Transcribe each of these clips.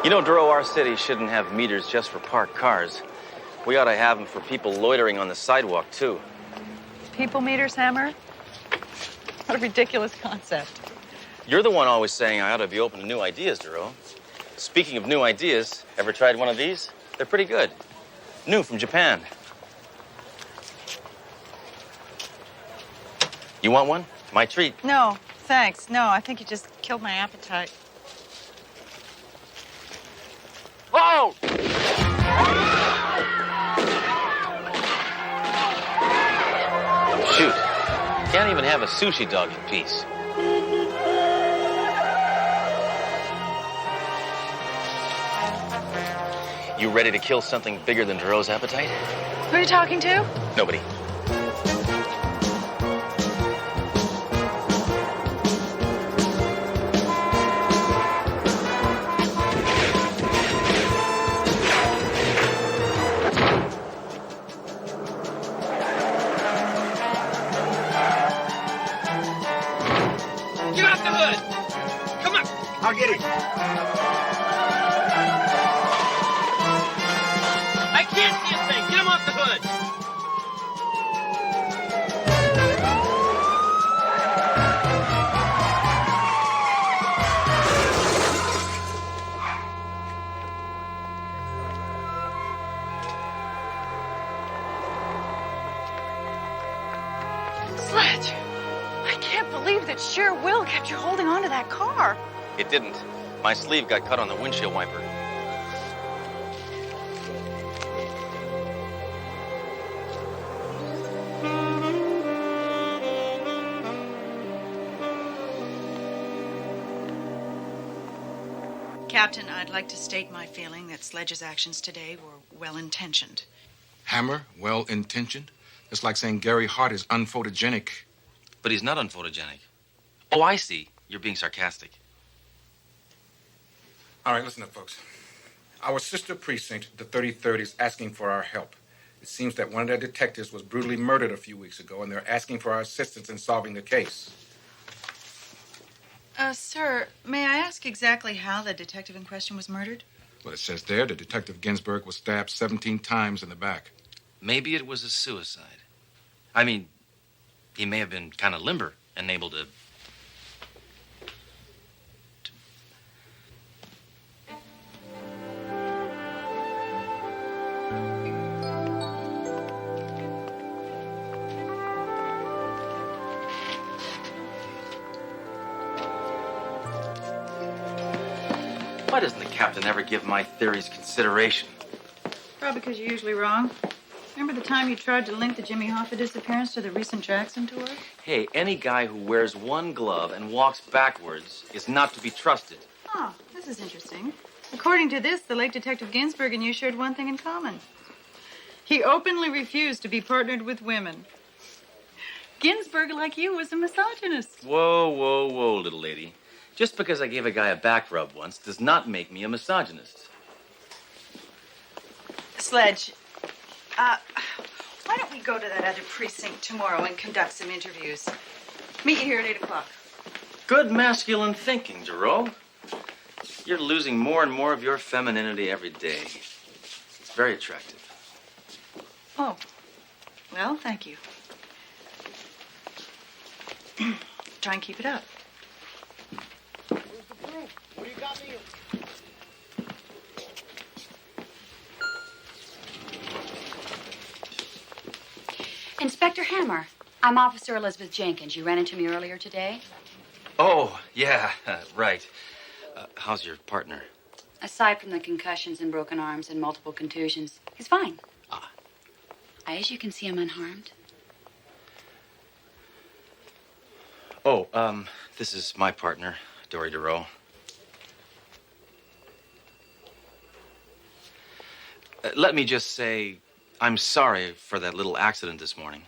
You know, Duro, our city shouldn't have meters just for parked cars. We ought to have them for people loitering on the sidewalk, too. People meters, Hammer? What a ridiculous concept. You're the one always saying I ought to be open to new ideas, Duro. Speaking of new ideas, ever tried one of these? They're pretty good. New from Japan. You want one? My treat. No, thanks. No, I think you just killed my appetite. Oh! Shoot. Can't even have a sushi dog in peace. You ready to kill something bigger than Duro's appetite? Who are you talking to? Nobody. Get off the hood! Come on! I'll get it. I can't see a thing! Get him off the hood! Sledge, I can't believe that sheer will kept you holding on to that car. It didn't. My sleeve got cut on the windshield wiper. Captain, I'd like to state my feeling that Sledge's actions today were well-intentioned. Hammer, well-intentioned? It's like saying Gary Hart is unphotogenic. But he's not unphotogenic. Oh, I see. You're being sarcastic. All right, listen up, folks. Our sister precinct, the 33rd, is asking for our help. It seems that one of their detectives was brutally murdered a few weeks ago, and they're asking for our assistance in solving the case. Sir, may I ask exactly how the detective in question was murdered? Well, it says there that Detective Ginsburg was stabbed 17 times in the back. Maybe it was a suicide. I mean, he may have been kind of limber and able to... Why doesn't the captain ever give my theories consideration? Probably because you're usually wrong. Remember the time you tried to link the Jimmy Hoffa disappearance to the recent Jackson tour? Hey, any guy who wears one glove and walks backwards is not to be trusted. Oh, this is interesting. According to this, the late Detective Ginsburg and you shared one thing in common. He openly refused to be partnered with women. Ginsburg, like you, was a misogynist. Whoa, whoa, whoa, little lady. Just because I gave a guy a back rub once does not make me a misogynist. Sledge, why don't we go to that other precinct tomorrow and conduct some interviews? Meet you here at 8 o'clock. Good masculine thinking, Duro. You're losing more and more of your femininity every day. It's very attractive. Oh, well, thank you. Try and keep it up. What do you got me? Inspector Hammer, I'm Officer Elizabeth Jenkins. You ran into me earlier today. Oh, yeah, right. How's your partner? Aside from the concussions and broken arms and multiple contusions, he's fine. Ah. As you can see, I'm unharmed. Oh, this is my partner, Dory Duro. Let me just say, I'm sorry for that little accident this morning.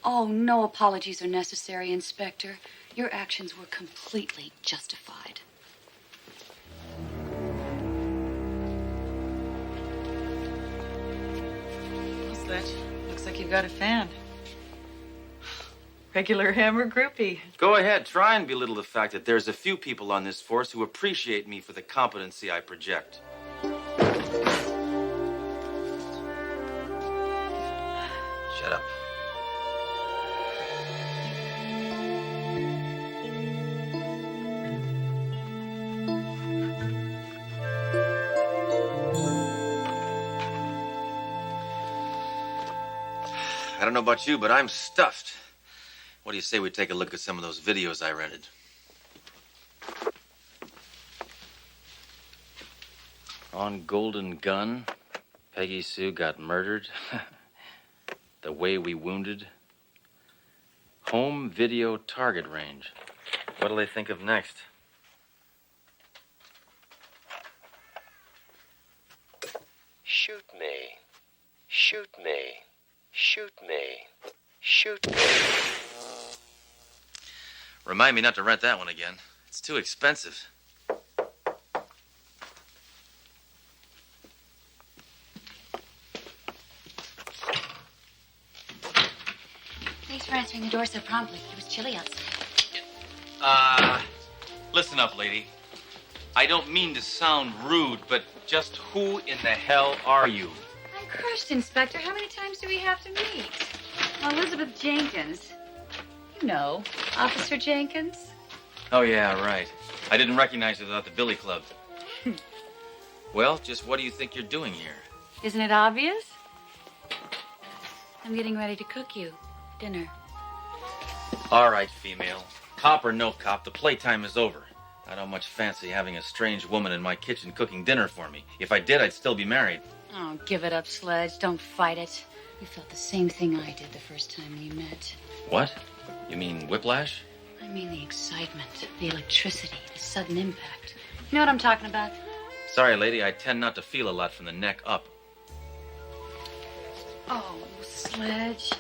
Oh, no apologies are necessary, Inspector. Your actions were completely justified. Well, Sledge, looks like you've got a fan. Regular Hammer groupie. Go ahead, try and belittle the fact that there's a few people on this force who appreciate me for the competency I project. Shut up. I don't know about you, but I'm stuffed. What do you say we take a look at some of those videos I rented? On Golden Gun, Peggy Sue got murdered. The Way We Wounded. Home Video Target Range. What'll they think of next? Shoot me. Shoot me. Shoot me. Shoot me. Remind me not to rent that one again. It's too expensive. Thanks for answering the door so promptly. It was chilly outside. Listen up, lady. I don't mean to sound rude, but just who in the hell are you? I'm crushed, Inspector. How many times do we have to meet? Elizabeth Jenkins. You know, Officer Jenkins. Oh, yeah, right. I didn't recognize you without the Billy Club. Well, just what do you think you're doing here? Isn't it obvious? I'm getting ready to cook you dinner. All right, female. Cop or no cop, the playtime is over. I don't much fancy having a strange woman in my kitchen cooking dinner for me. If I did, I'd still be married. Oh, give it up, Sledge. Don't fight it. You felt the same thing I did the first time we met. What? You mean whiplash? I mean the excitement, the electricity, the sudden impact. You know what I'm talking about? Sorry, lady, I tend not to feel a lot from the neck up. Oh, Sledge.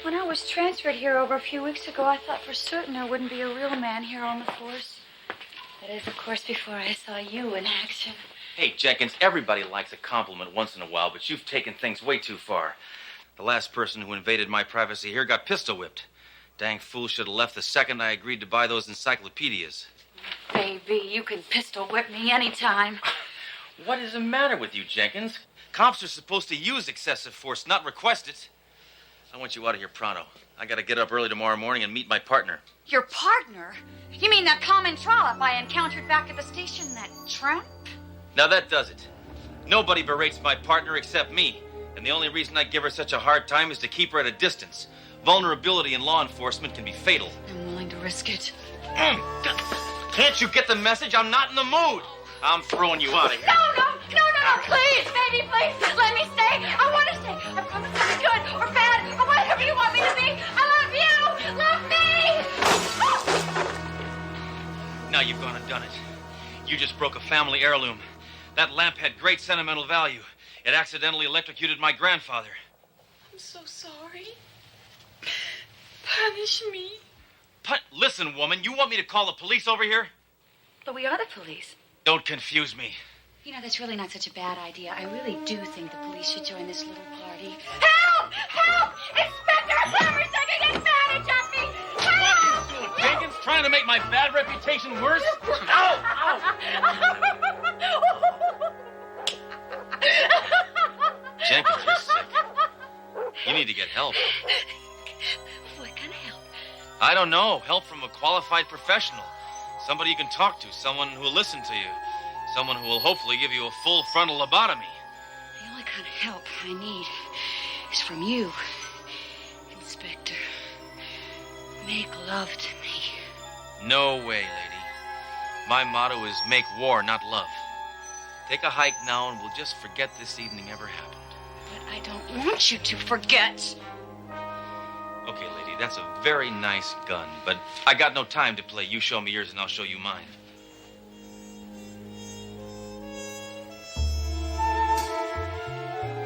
When I was transferred here over a few weeks ago, I thought for certain there wouldn't be a real man here on the force. That is, of course, before I saw you in action. Hey, Jenkins, everybody likes a compliment once in a while, but you've taken things way too far. The last person who invaded my privacy here got pistol whipped. Dang fool should have left the second I agreed to buy those encyclopedias. Baby, you can pistol whip me anytime. What is the matter with you, Jenkins? Cops are supposed to use excessive force, not request it. I want you out of here pronto. I gotta get up early tomorrow morning and meet my partner. Your partner? You mean that common trollop I encountered back at the station, that tramp? Now that does it. Nobody berates my partner except me. And the only reason I give her such a hard time is to keep her at a distance. Vulnerability in law enforcement can be fatal. I'm willing to risk it. Can't you get the message? I'm not in the mood. I'm throwing you out of here. No, please, baby, please, let me stay. I want to stay. I promise to be good or bad or whatever you want me to be. I love you. Love me. Now you've gone and done it. You just broke a family heirloom. That lamp had great sentimental value. It accidentally electrocuted my grandfather. I'm so sorry. Punish me. Listen, woman, you want me to call the police over here? But we are the police. Don't confuse me. You know, that's really not such a bad idea. I really do think the police should join this little party. Help! Help! Inspector Hammer's taking advantage of me! Help! What are you doing, Jenkins? Trying to make my bad reputation worse? Ow! Jenkins, you're sick. You need to get help. What kind of help? I don't know. Help from a qualified professional. Somebody you can talk to. Someone who will listen to you. Someone who will hopefully give you a full frontal lobotomy. The only kind of help I need is from you, Inspector. Make love to me. No way, lady. My motto is make war, not love. Take a hike now and we'll just forget this evening ever happened. But I don't want you to forget. Okay, lady, that's a very nice gun, but I got no time to play you show me yours and I'll show you mine.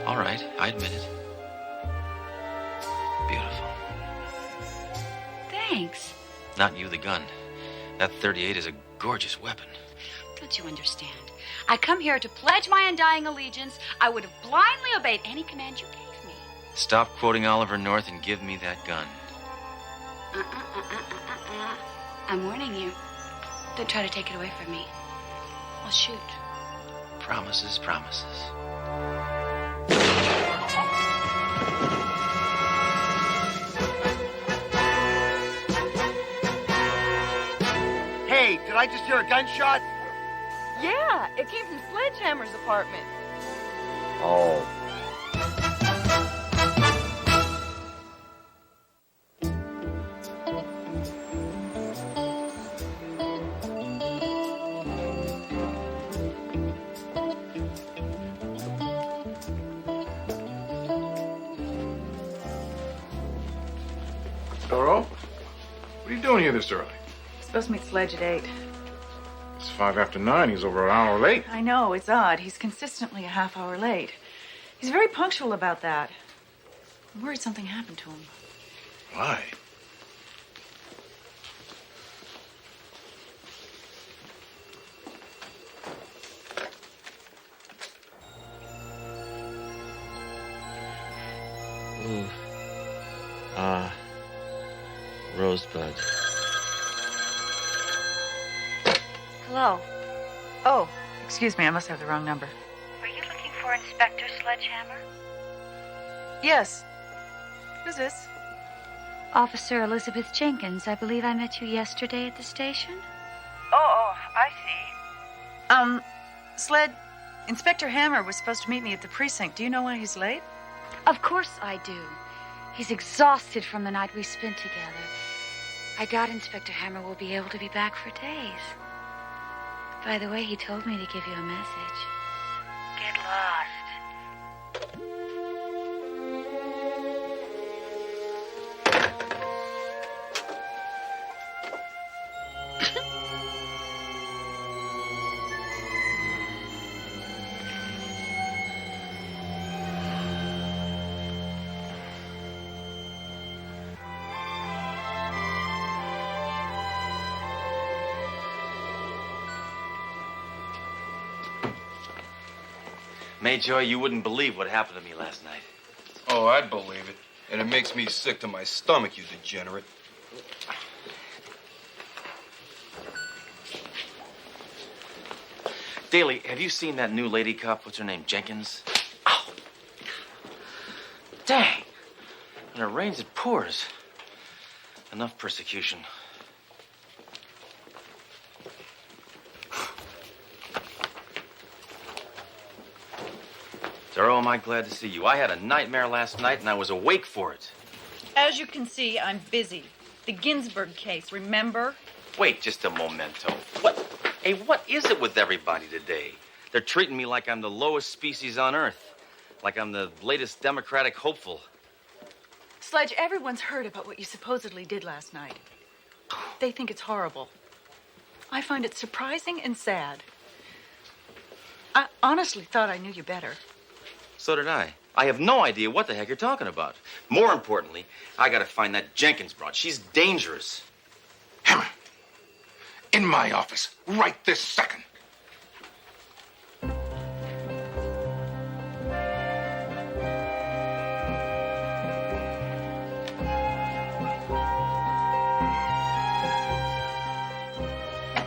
All right, I admit it. Beautiful. Thanks. Not you, the gun. That .38 is a gorgeous weapon. Don't you understand? I come here to pledge my undying allegiance. I would have blindly obeyed any command you gave me. Stop quoting Oliver North and give me that gun. I'm warning you. Don't try to take it away from me. I'll shoot. Promises, promises. Hey, did I just hear a gunshot? Yeah, it came from Sledge Hammer's apartment. Oh. Doro, what are you doing here this early? Supposed to meet Sledge at 8. It's 5 after 9. He's over an hour late. I know, it's odd. He's consistently a half hour late. He's very punctual about that. I'm worried something happened to him. Why? Ooh. Rosebud. Hello. Oh, excuse me, I must have the wrong number. Are you looking for Inspector Sledge Hammer? Yes. Who's this? Officer Elizabeth Jenkins. I believe I met you yesterday at the station. Oh, I see. Inspector Hammer was supposed to meet me at the precinct. Do you know why he's late? Of course I do. He's exhausted from the night we spent together. I doubt Inspector Hammer will be able to be back for days. By the way, he told me to give you a message. Get lost. Mayjoy, you wouldn't believe what happened to me last night. Oh, I'd believe it. And it makes me sick to my stomach, you degenerate. Daly, have you seen that new lady cop? What's her name? Jenkins? Ow! Dang! When it rains, it pours. Enough persecution. Doro, am I glad to see you. I had a nightmare last night, and I was awake for it. As you can see, I'm busy. The Ginsburg case, remember? Wait just a momento. What? Hey, what is it with everybody today? They're treating me like I'm the lowest species on Earth. Like I'm the latest Democratic hopeful. Sledge, everyone's heard about what you supposedly did last night. They think it's horrible. I find it surprising and sad. I honestly thought I knew you better. So did I. I have no idea what the heck you're talking about. More importantly, I gotta find that Jenkins broad. She's dangerous. Hammer, in my office, right this second.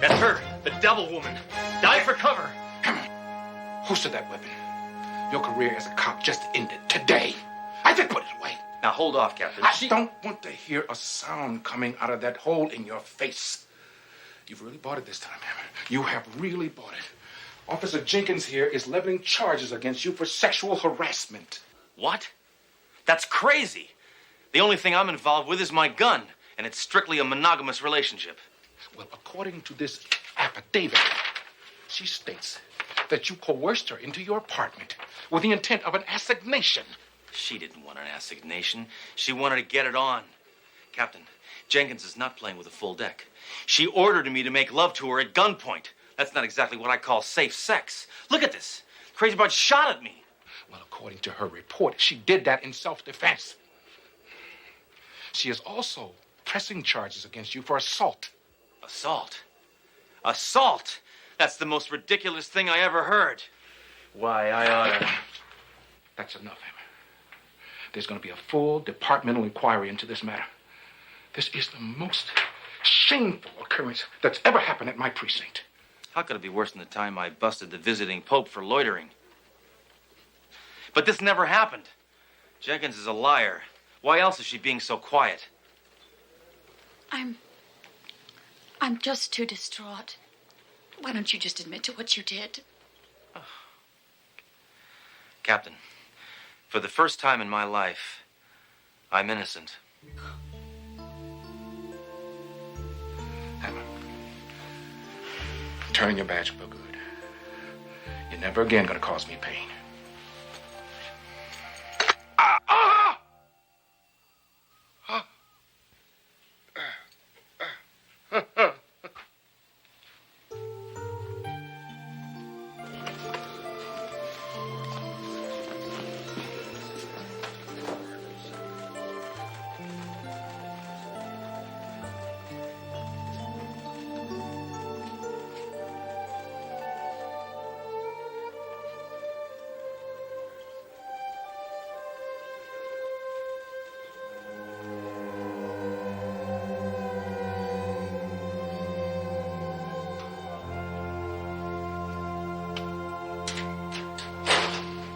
That's her, the devil woman. Dive for cover. Hammer, holster that weapon. Your career as a cop just ended today. I said put it away. Now hold off, Captain. I don't want to hear a sound coming out of that hole in your face. You've really bought it this time, Hammer. You have really bought it. Officer Jenkins here is leveling charges against you for sexual harassment. What? That's crazy. The only thing I'm involved with is my gun, and it's strictly a monogamous relationship. Well, according to this affidavit, she states that you coerced her into your apartment with the intent of an assignation. She didn't want an assignation. She wanted to get it on. Captain, Jenkins is not playing with a full deck. She ordered me to make love to her at gunpoint. That's not exactly what I call safe sex. Look at this. Crazy broad shot at me. Well, according to her report, she did that in self-defense. She is also pressing charges against you for assault. Assault? Assault? That's the most ridiculous thing I ever heard. Why, I ought to... That's enough, Hammer. There's going to be a full departmental inquiry into this matter. This is the most shameful occurrence that's ever happened at my precinct. How could it be worse than the time I busted the visiting pope for loitering? But this never happened. Jenkins is a liar. Why else is she being so quiet? I'm just too distraught. Why don't you just admit to what you did? Captain, for the first time in my life, I'm innocent. Hammer, turn in your badge for good. You're never again gonna cause me pain.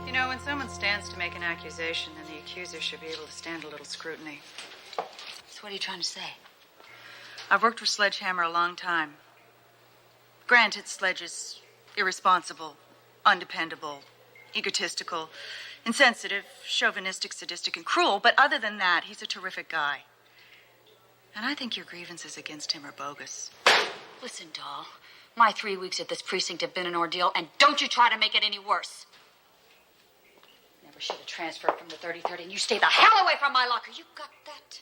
You know, when someone stands to make an accusation, then the accuser should be able to stand a little scrutiny. So what are you trying to say? I've worked for Sledge Hammer a long time. Granted, Sledge is irresponsible, undependable, egotistical, insensitive, chauvinistic, sadistic, and cruel, but other than that, he's a terrific guy. And I think your grievances against him are bogus. Listen, doll. My 3 weeks at this precinct have been an ordeal, and don't you try to make it any worse. Never should have transferred from the 3030, and you stay the hell away from my locker. You got that?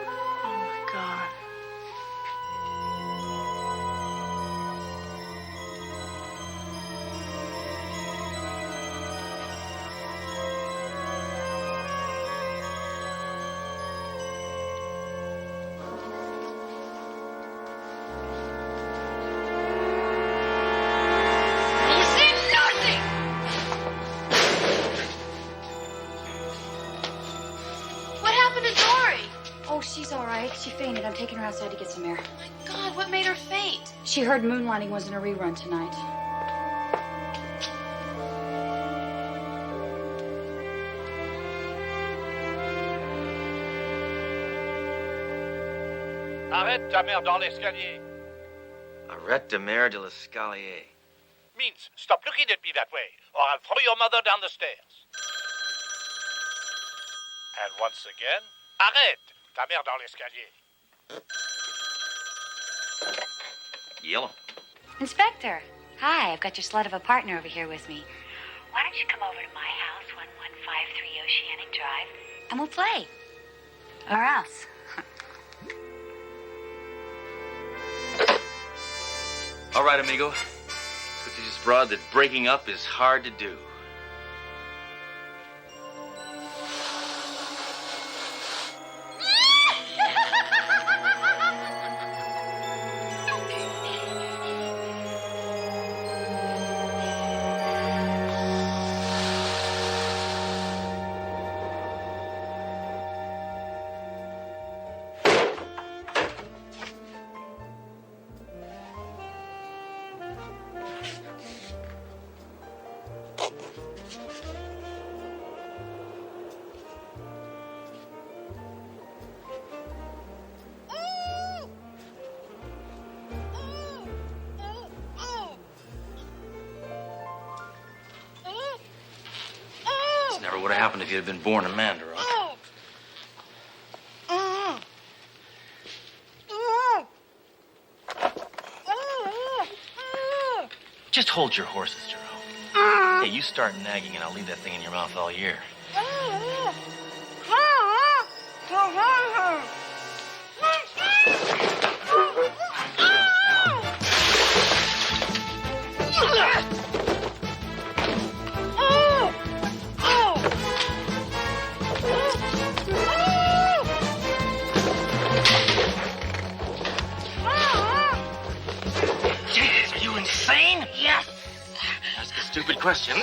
Oh, my God. Oh, she's all right. She fainted. I'm taking her outside to get some air. Oh, my God, what made her faint? She heard Moonlighting was in a rerun tonight. Arrête ta mère dans l'escalier. Arrête de mer de l'escalier. Means stop looking at me that way, or I'll throw your mother down the stairs. And once again, arrête ta mère dans l'escalier. Yellow. Inspector, hi. I've got your slut of a partner over here with me. Why don't you come over to my house, 1153 Oceanic Drive, and we'll play. Or else. All right, amigo. It's good to just broad that breaking up is hard to do. This never would have happened if you had been born a Mandarin. Just hold your horses, Jerome. Hey, you start nagging and I'll leave that thing in your mouth all year. Jeez, are you insane? Yes. Ask a stupid question.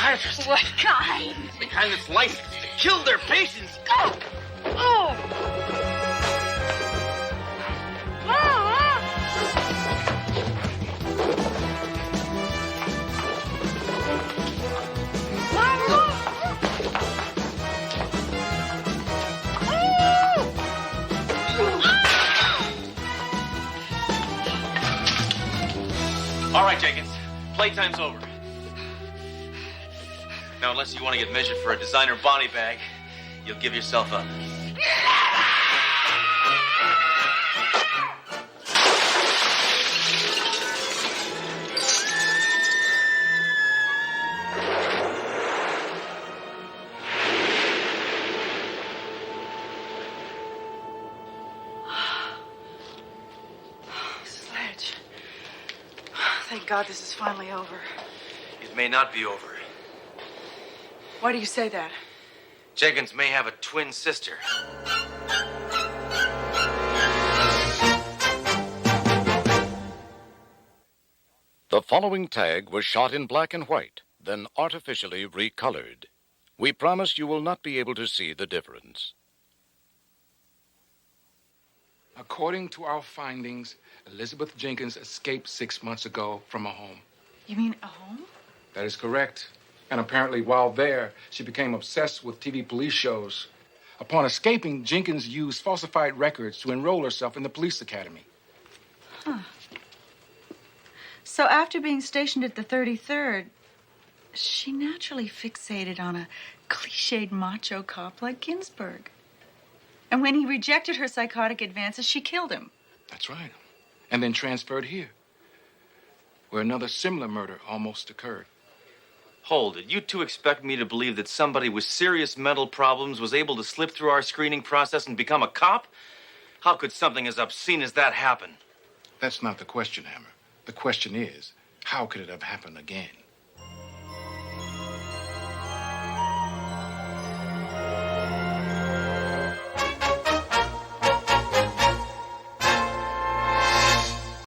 psychiatrist. What kind? The kind that's licensed to kill their patients. Oh! Oh! All right, Jenkins. Playtime's over. Now, unless you want to get measured for a designer Bonnie bag, you'll give yourself up. Sledge. Thank God this is finally over. It may not be over. Why do you say that? Jenkins may have a twin sister. The following tag was shot in black and white, then artificially recolored. We promise you will not be able to see the difference. According to our findings, Elizabeth Jenkins escaped 6 months ago from a home. You mean a home? That is correct. And apparently, while there, she became obsessed with TV police shows. Upon escaping, Jenkins used falsified records to enroll herself in the police academy. Huh. So after being stationed at the 33rd, she naturally fixated on a cliched macho cop like Ginsburg. And when he rejected her psychotic advances, she killed him. That's right. And then transferred here, where another similar murder almost occurred. Hold it. You two expect me to believe that somebody with serious mental problems was able to slip through our screening process and become a cop? How could something as obscene as that happen? That's not the question, Hammer. The question is, how could it have happened again?